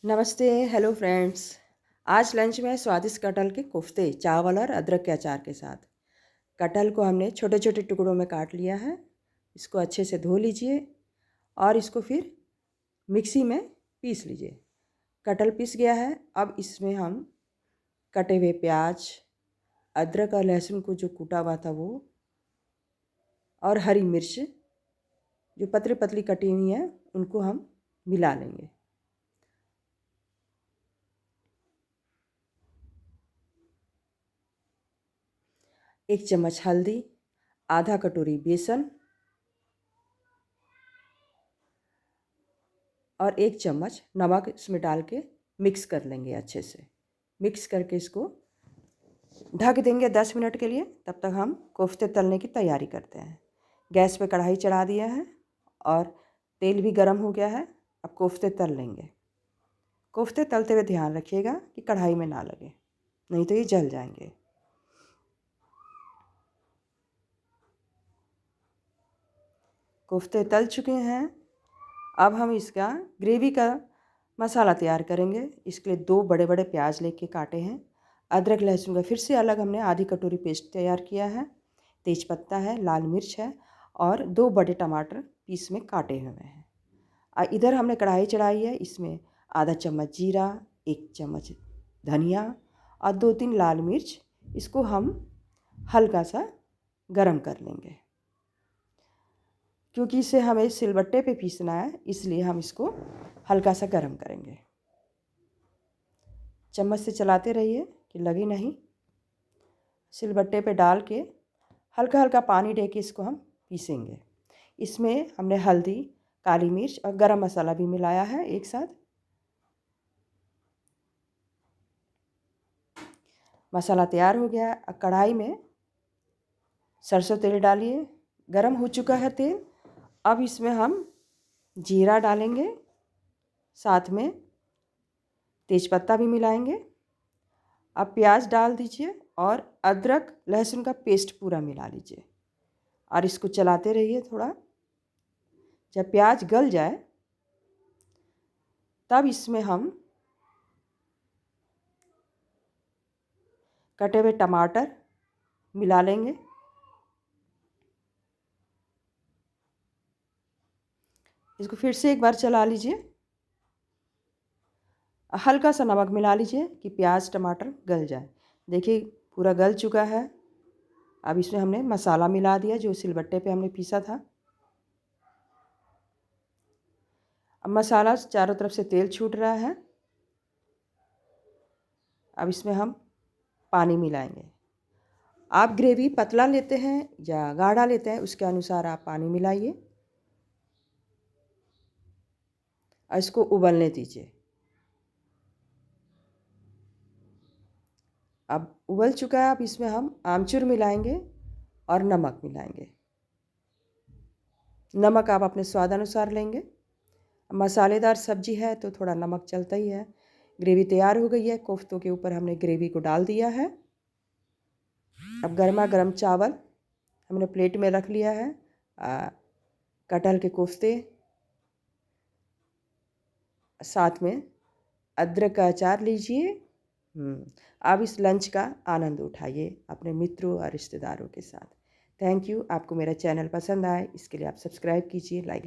नमस्ते, hello friends. आज lunch में स्वादिष्ट कटहल के कोफ्ते चावल और अदरक के अचार के साथ। कटहल को हमने छोटे छोटे टुकड़ों में काट लिया है। इसको अच्छे से धो लीजिए और इसको फिर मिक्सी में पीस लीजिए। कटहल पीस गया है। अब इसमें हम कटे हुए प्याज, अदरक और लहसुन को जो कूटा हुआ था वो, और हरी मिर्च जो पतली पतली कटी हुई है उनको हम मिला लेंगे। एक चम्मच हल्दी, आधा कटोरी बेसन और एक चम्मच नमक इसमें डाल के मिक्स कर लेंगे अच्छे से। मिक्स करके इसको ढक देंगे 10 मिनट के लिए। तब तक हम कोफ्ते तलने की तैयारी करते हैं। गैस पे कढ़ाई चढ़ा दिया है और तेल भी गर्म हो गया है। अब कोफ्ते तल लेंगे। कोफ्ते तलते हुए ध्यान रखिएगा कि कढ़ाई में ना लगे, नहीं तो ये जल जाएंगे। कोफ्ते तल चुके हैं। अब हम इसका ग्रेवी का मसाला तैयार करेंगे। इसके लिए 2 बड़े बड़े प्याज लेके काटे हैं। अदरक लहसुन का फिर से अलग हमने आधी कटोरी पेस्ट तैयार किया है। तेज़पत्ता है, लाल मिर्च है और 2 बड़े टमाटर पीस में काटे हुए हैं। इधर हमने कढ़ाई चढ़ाई है। इसमें आधा चम्मच जीरा, 1 चम्मच धनिया और 2-3 लाल मिर्च, इसको हम हल्का सा गरम कर लेंगे। क्योंकि इसे हमें सिलबट्टे पे पीसना है, इसलिए हम इसको हल्का सा गरम करेंगे। चम्मच से चलाते रहिए कि लगे नहीं। सिलबट्टे पे डाल के हल्का हल्का पानी दे के इसको हम पीसेंगे। इसमें हमने हल्दी, काली मिर्च और गरम मसाला भी मिलाया है एक साथ। मसाला तैयार हो गया। अब कढ़ाई में सरसों तेल डालिए। गरम हो चुका है तेल। अब इसमें हम जीरा डालेंगे, साथ में तेज़पत्ता भी मिलाएंगे। अब प्याज डाल दीजिए और अदरक लहसुन का पेस्ट पूरा मिला लीजिए और इसको चलाते रहिए थोड़ा। जब प्याज गल जाए तब इसमें हम कटे हुए टमाटर मिला लेंगे। इसको फिर से एक बार चला लीजिए। हल्का सा नमक मिला लीजिए कि प्याज टमाटर गल जाए। देखिए पूरा गल चुका है। अब इसमें हमने मसाला मिला दिया जो सिलबट्टे पे हमने पीसा था। अब मसाला चारों तरफ से तेल छूट रहा है। अब इसमें हम पानी मिलाएंगे। आप ग्रेवी पतला लेते हैं या गाढ़ा लेते हैं, उसके अनुसार आप पानी मिलाइए और इसको उबलने दीजिए। अब उबल चुका है। अब इसमें हम आमचूर मिलाएंगे और नमक मिलाएंगे। नमक आप अपने स्वाद अनुसार लेंगे। मसालेदार सब्जी है तो थोड़ा नमक चलता ही है। ग्रेवी तैयार हो गई है। कोफ्तों के ऊपर हमने ग्रेवी को डाल दिया है। अब गर्मा गर्म चावल हमने प्लेट में रख लिया है। कटहल के कोफ्ते, साथ में अदरक का अचार लीजिए। अब इस लंच का आनंद उठाइए अपने मित्रों और रिश्तेदारों के साथ। Thank you. आपको मेरा चैनल पसंद आए इसके लिए आप सब्सक्राइब कीजिए, लाइक